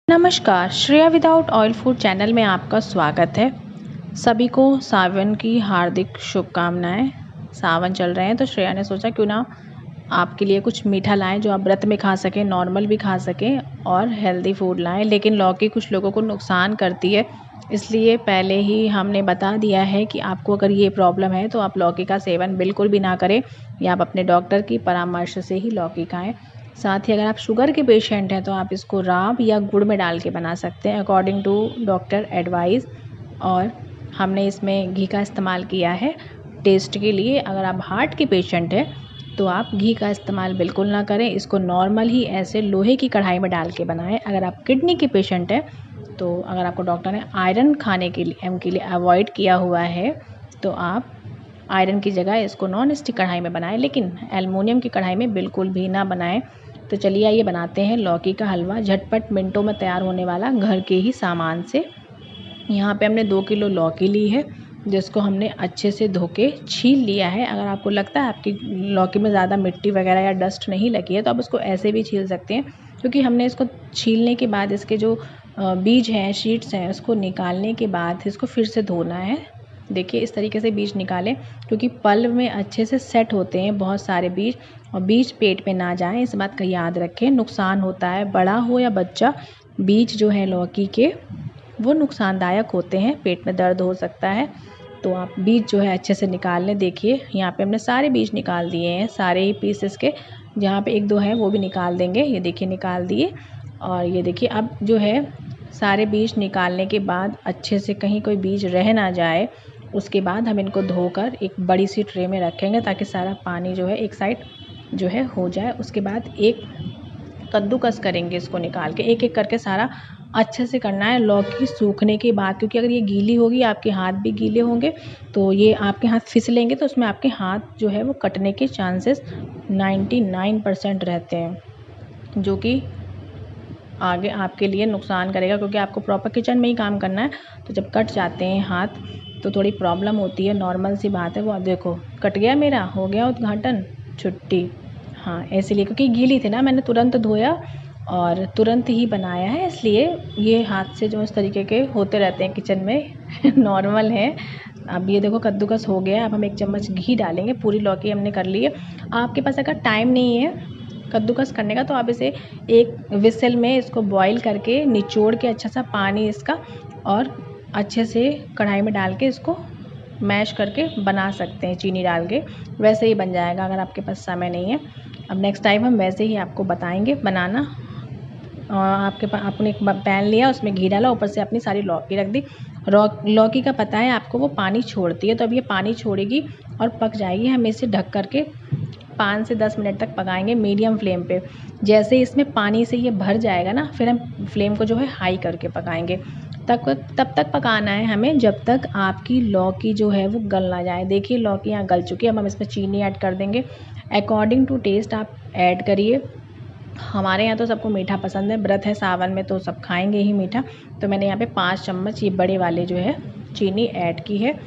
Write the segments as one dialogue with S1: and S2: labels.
S1: नमस्कार, Shreya without oil food channel में आपका स्वागत है। सभी को सावन की हार्दिक शुभकामनाएं। सावन चल रहे हैं तो श्रेया ने सोचा क्यों ना आपके लिए कुछ मीठा लाएं जो आप व्रत में खा सकें, नॉर्मल भी खा सकें और हेल्दी फूड लाएं। लेकिन लौकी कुछ लोगों को नुकसान करती है, इसलिए पहले ही हमने बता दिया है कि आपको अगर ये प्रॉब्लम है तो आप लौकी का सेवन बिल्कुल भी ना करें या आप अपने डॉक्टर की परामर्श से ही लौकी खाएँ। साथ ही अगर आप शुगर के पेशेंट हैं तो आप इसको राब या गुड़ में डाल के बना सकते हैं अकॉर्डिंग टू डॉक्टर एडवाइस। और हमने इसमें घी का इस्तेमाल किया है टेस्ट के लिए। अगर आप हार्ट के पेशेंट हैं तो आप घी का इस्तेमाल बिल्कुल ना करें, इसको नॉर्मल ही ऐसे लोहे की कढ़ाई में डाल के बनाएं। अगर आप किडनी के पेशेंट हैं तो अगर आपको डॉक्टर ने आयरन खाने के लिए अवॉइड किया हुआ है तो आप आयरन की जगह इसको नॉन स्टिक कढ़ाई में बनाएं, लेकिन एल्युमिनियम की कढ़ाई में बिल्कुल भी ना बनाएं। तो चलिए आइए बनाते हैं लौकी का हलवा, झटपट मिनटों में तैयार होने वाला घर के ही सामान से। यहाँ पे हमने 2 किलो लौकी ली है जिसको हमने अच्छे से धो के छील लिया है। अगर आपको लगता है आपकी लौकी में ज़्यादा मिट्टी वगैरह या डस्ट नहीं लगी है तो आप उसको ऐसे भी छील सकते हैं, क्योंकि हमने इसको छीलने के बाद इसके जो बीज हैं, शीट्स हैं, उसको निकालने के बाद इसको फिर से धोना है। देखिए इस तरीके से बीज निकालें, क्योंकि पल्व में अच्छे से सेट होते हैं बहुत सारे बीज, और बीज पेट में ना जाएं, इस बात का याद रखें। नुकसान होता है, बड़ा हो या बच्चा, बीज जो है लौकी के वो नुकसानदायक होते हैं, पेट में दर्द हो सकता है। तो आप बीज जो है अच्छे से निकाल लें। देखिए यहाँ पे हमने सारे बीज निकाल दिए हैं, सारे ही पीसेस के। जहाँ पे 1-2 है वो भी निकाल देंगे। ये देखिए निकाल दिए। और ये देखिए अब जो है सारे बीज निकालने के बाद अच्छे से कहीं कोई बीज रह ना जाए, उसके बाद हम इनको धोकर एक बड़ी सी ट्रे में रखेंगे ताकि सारा पानी जो है एक साइड जो है हो जाए। उसके बाद एक कद्दूकस करेंगे इसको निकाल के, एक एक करके सारा अच्छे से करना है लौकी सूखने के बाद, क्योंकि अगर ये गीली होगी आपके हाथ भी गीले होंगे तो ये आपके हाथ फिसलेंगे तो उसमें आपके हाथ जो है वो कटने के चांसेस 99% रहते हैं, जो कि आगे आपके लिए नुकसान करेगा, क्योंकि आपको प्रॉपर किचन में ही काम करना है। तो जब कट जाते हैं हाथ तो थोड़ी प्रॉब्लम होती है, नॉर्मल सी बात है वो। अब देखो कट गया, मेरा हो गया उद्घाटन, छुट्टी। हाँ इसलिए, क्योंकि गीली थी ना, मैंने तुरंत धोया और तुरंत ही बनाया है, इसलिए ये हाथ से जो इस तरीके के होते रहते हैं किचन में नॉर्मल है। अब ये देखो कद्दूकस हो गया। अब हम 1 चम्मच घी डालेंगे। पूरी लौकी हमने कर ली है। आपके पास अगर टाइम नहीं है कद्दूकस करने का तो आप इसे एक विसल में इसको बॉईल करके निचोड़ के अच्छा सा पानी इसका, और अच्छे से कढ़ाई में डाल के इसको मैश करके बना सकते हैं, चीनी डाल के वैसे ही बन जाएगा अगर आपके पास समय नहीं है। अब नेक्स्ट टाइम हम वैसे ही आपको बताएंगे बनाना। आपने एक पैन लिया, उसमें घी डाला, ऊपर से अपनी सारी लौकी रख दी। लौकी का पता है आपको, वो पानी छोड़ती है, तो अब ये पानी छोड़ेगी और पक जाएगी। हम इसे ढक करके 5 से 10 मिनट तक पकाएंगे मीडियम फ्लेम पे। जैसे इसमें पानी से ये भर जाएगा ना, फिर हम फ्लेम को जो है हाई करके पकाएंगे। तब तक पकाना है हमें जब तक आपकी लौकी जो है वो गल ना जाए। देखिए लौकी यहाँ गल चुकी है। अब हम इसमें चीनी ऐड कर देंगे, अकॉर्डिंग टू टेस्ट आप ऐड करिए। हमारे यहाँ तो सबको मीठा पसंद है, व्रत है सावन में तो सब खाएंगे ही मीठा। तो मैंने यहाँ पे 5 चम्मच ये बड़े वाले जो है चीनी ऐड की है,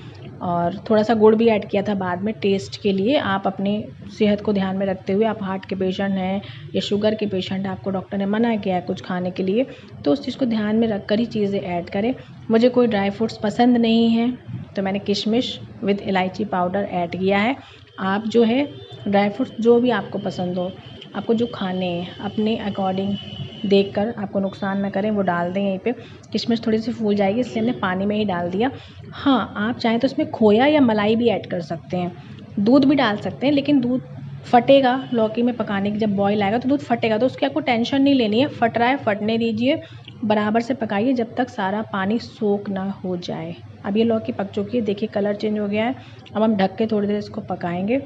S1: और थोड़ा सा गुड़ भी ऐड किया था बाद में टेस्ट के लिए। आप अपनी सेहत को ध्यान में रखते हुए, आप हार्ट के पेशेंट हैं या शुगर के पेशेंट, आपको डॉक्टर ने मना किया है कुछ खाने के लिए, तो उस चीज़ को ध्यान में रख कर ही चीज़ें ऐड करें। मुझे कोई ड्राई फ्रूट्स पसंद नहीं है तो मैंने किशमिश विद इलायची पाउडर ऐड किया है। आप जो है ड्राई फ्रूट्स जो भी आपको पसंद हो, आपको जो खाने हैं अपने अकॉर्डिंग देखकर, आपको नुकसान ना करें, वो डाल दें यहीं पे। किशमिश थोड़ी सी फूल जाएगी इसलिए हमने पानी में ही डाल दिया। हाँ आप चाहें तो इसमें खोया या मलाई भी ऐड कर सकते हैं, दूध भी डाल सकते हैं, लेकिन दूध फटेगा लौकी में पकाने की, जब बॉईल आएगा तो दूध फटेगा, तो उसकी आपको टेंशन नहीं लेनी है। फट रहा है फटने दीजिए, बराबर से पकाइए जब तक सारा पानी सोख ना हो जाए। अब ये लौकी पक चुकी है, देखिए कलर चेंज हो गया है। अब हम ढक के थोड़ी देर इसको पकाएंगे।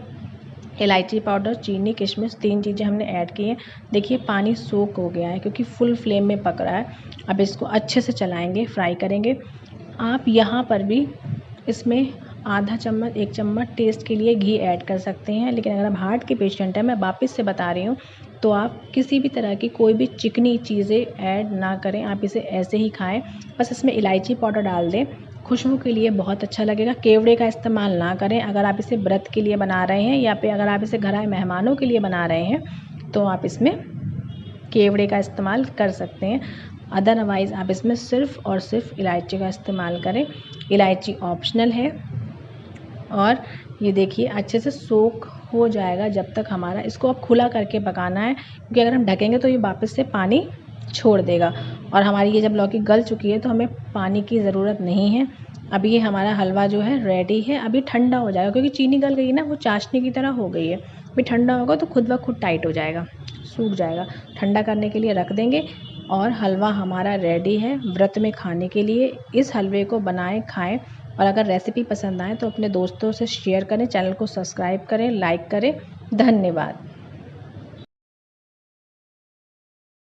S1: इलायची पाउडर, चीनी, किशमिश 3 चीज़ें हमने ऐड की हैं। देखिए पानी सोक हो गया है क्योंकि फुल फ्लेम में पक रहा है। अब इसको अच्छे से चलाएंगे, फ्राई करेंगे। आप यहाँ पर भी इसमें आधा चम्मच 1 चम्मच टेस्ट के लिए घी ऐड कर सकते हैं, लेकिन अगर आप हार्ट के पेशेंट हैं, मैं वापस से बता रही हूँ, तो आप किसी भी तरह की कोई भी चिकनी चीज़ें ऐड ना करें, आप इसे ऐसे ही खाएं। बस इसमें इलायची पाउडर डाल दें, खुशबू के लिए बहुत अच्छा लगेगा। केवड़े का इस्तेमाल ना करें अगर आप इसे व्रत के लिए बना रहे हैं, या फिर अगर आप इसे घर आए मेहमानों के लिए बना रहे हैं तो आप इसमें केवड़े का इस्तेमाल कर सकते हैं। अदरवाइज़ आप इसमें सिर्फ़ और सिर्फ इलायची का इस्तेमाल करें। इलायची ऑप्शनल है। और ये देखिए अच्छे से सोख हो जाएगा जब तक हमारा, इसको अब खुला करके पकाना है, क्योंकि अगर हम ढकेंगे तो ये वापस से पानी छोड़ देगा। और हमारी ये जब लौकी गल चुकी है तो हमें पानी की ज़रूरत नहीं है। अब ये हमारा हलवा जो है रेडी है। अभी ठंडा हो जाएगा, क्योंकि चीनी गल गई ना, वो चाशनी की तरह हो गई है। अभी ठंडा होगा तो खुद ब खुद टाइट हो जाएगा, सूख जाएगा। ठंडा करने के लिए रख देंगे और हलवा हमारा रेडी है व्रत में खाने के लिए। इस हलवे को बनाएं, खाएं। और अगर रेसिपी पसंद आए तो अपने दोस्तों से शेयर करें, चैनल को सब्सक्राइब करें, लाइक करें। धन्यवाद।